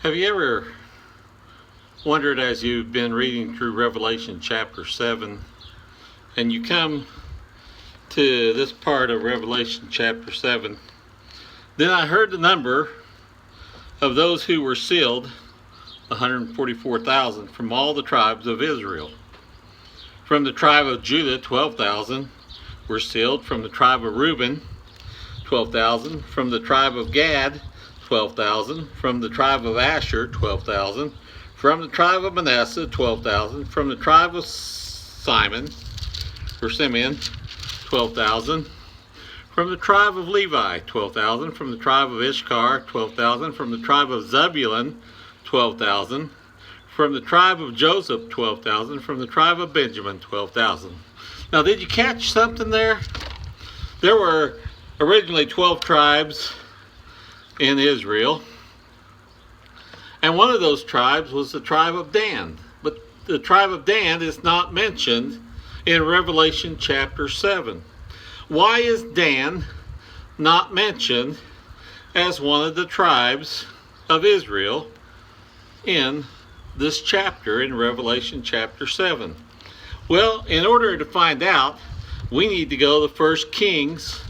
Have you ever wondered, as you've been reading through Revelation chapter 7, and you come to this part of Revelation chapter 7, then I heard the number of those who were sealed, 144,000, from all the tribes of Israel. From the tribe of Judah, 12,000 were sealed. From the tribe of Reuben, 12,000. From the tribe of Gad, 12,000. From the tribe of Asher, 12,000. From the tribe of Manasseh, 12,000. From the tribe of Simeon, 12,000. From the tribe of Levi, 12,000. From the tribe of Issachar, 12,000. From the tribe of Zebulun, 12,000. From the tribe of Joseph, 12,000. From the tribe of Benjamin, 12,000. Now, did you catch something there? There were originally 12 tribes in Israel, and one of those tribes was the tribe of Dan. But the tribe of Dan is not mentioned in Revelation chapter 7. Why is Dan not mentioned as one of the tribes of Israel in this chapter in Revelation chapter 7? Well, in order to find out, we need to go to 1 Kings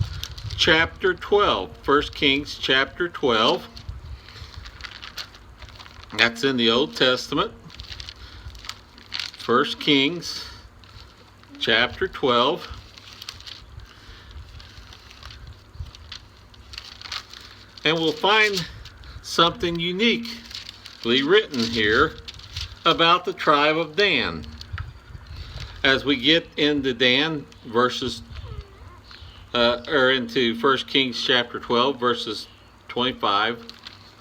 chapter 12. 1 Kings chapter 12. That's in the Old Testament. 1 Kings chapter 12. And we'll find something uniquely written here about the tribe of Dan. As we get into Dan into 1 Kings chapter 12, verses 25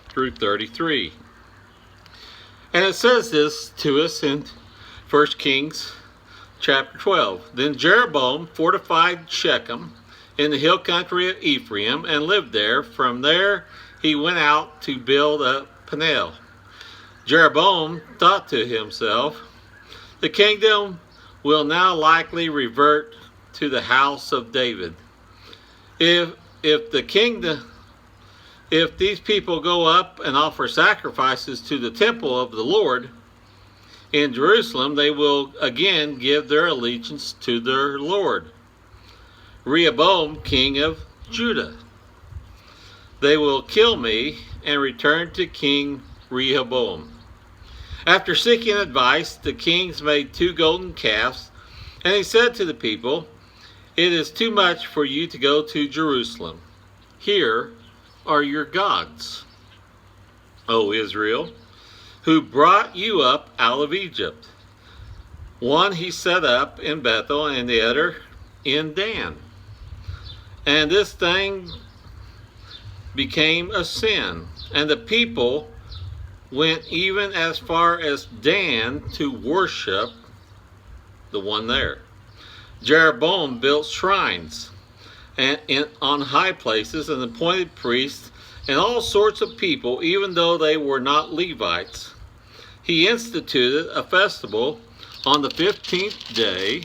through 33. And it says this to us in 1 Kings chapter 12. Then Jeroboam fortified Shechem in the hill country of Ephraim and lived there. From there he went out to build up Peniel. Jeroboam thought to himself, the kingdom will now likely revert to the house of David. If these people go up and offer sacrifices to the temple of the Lord in Jerusalem, they will again give their allegiance to their Lord, Rehoboam, king of Judah. They will kill me and return to King Rehoboam. After seeking advice, the kings made 2 golden calves, and he said to the people, it is too much for you to go to Jerusalem. Here are your gods, O Israel, who brought you up out of Egypt. One he set up in Bethel and the other in Dan. And this thing became a sin, and the people went even as far as Dan to worship the one there. Jeroboam built shrines on high places and appointed priests and all sorts of people, even though they were not Levites. He instituted a festival on the 15th day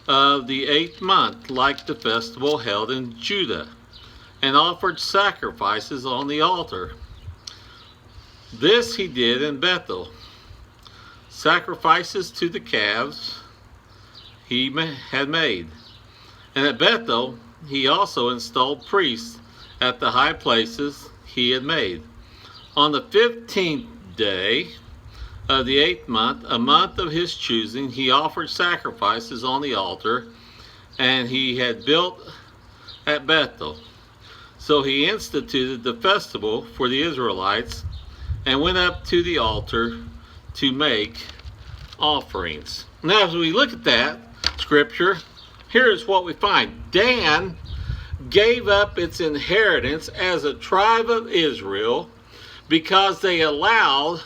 of the 8th month, like the festival held in Judah, and offered sacrifices on the altar. This he did in Bethel, sacrifices to the calves he had made. And at Bethel he also installed priests at the high places he had made. On the 15th day of the 8th month, a month of his choosing, he offered sacrifices on the altar, and he had built at Bethel. So he instituted the festival for the Israelites and went up to the altar to make offerings. Now, as we look at that scripture, here's what we find. Dan gave up its inheritance as a tribe of Israel because they allowed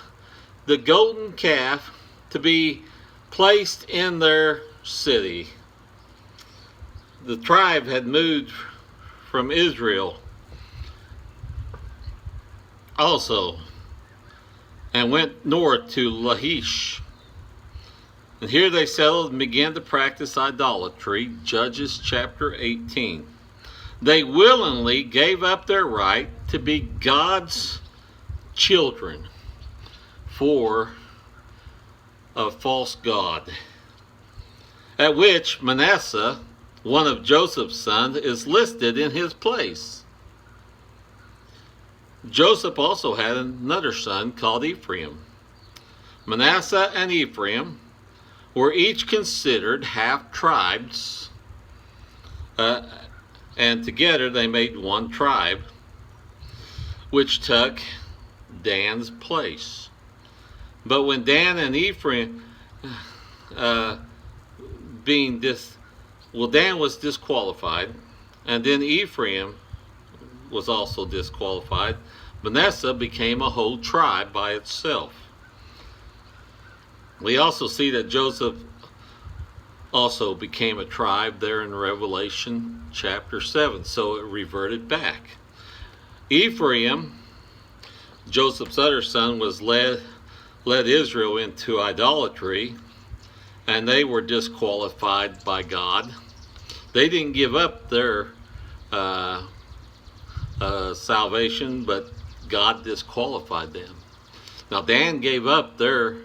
the golden calf to be placed in their city. The tribe had moved from Israel also and went north to Lachish. And here they settled and began to practice idolatry, Judges chapter 18. They willingly gave up their right to be God's children for a false god, at which Manasseh, one of Joseph's sons, is listed in his place. Joseph also had another son called Ephraim. Manasseh and Ephraim were each considered half tribes, and together they made one tribe, which took Dan's place. But when Dan and Ephraim Dan was disqualified, and then Ephraim was also disqualified, Manasseh became a whole tribe by itself. We also see that Joseph also became a tribe there in Revelation chapter 7, so it reverted back. Ephraim, Joseph's other son, was led Israel into idolatry, and they were disqualified by God. They didn't give up their salvation, but God disqualified them. Now Dan gave up their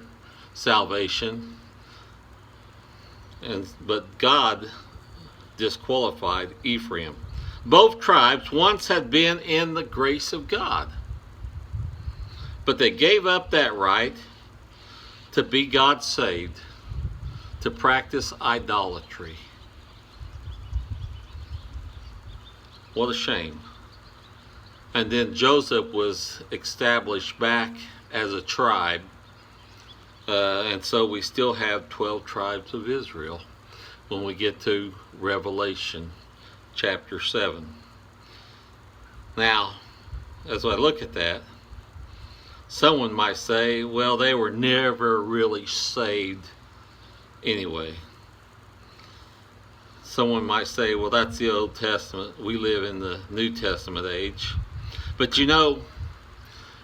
salvation, but God disqualified Ephraim. Both tribes once had been in the grace of God, but they gave up that right to be God saved, to practice idolatry. What a shame. And then Joseph was established back as a tribe, and so we still have 12 tribes of Israel when we get to Revelation chapter 7. Now, as I look at that, someone might say, well, they were never really saved anyway. Someone might say, well, that's the Old Testament. We live in the New Testament age. But you know,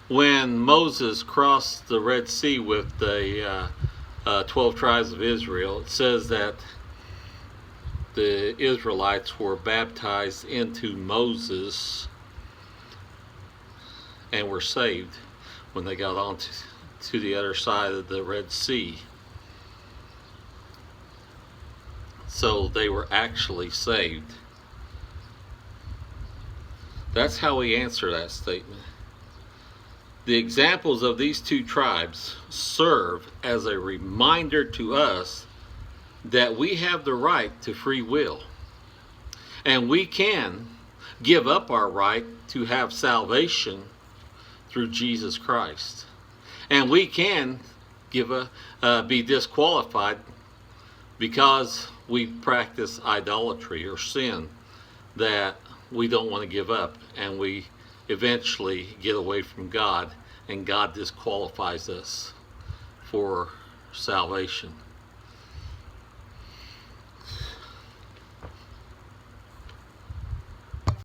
when Moses crossed the Red Sea with the 12 tribes of Israel, it says that the Israelites were baptized into Moses and were saved when they got on to the other side of the Red Sea. So they were actually saved. That's how we answer that statement. The examples of these two tribes serve as a reminder to us that we have the right to free will, and we can give up our right to have salvation through Jesus Christ, and we can be disqualified because we practice idolatry or sin that we don't want to give up, and we eventually get away from God, and God disqualifies us for salvation.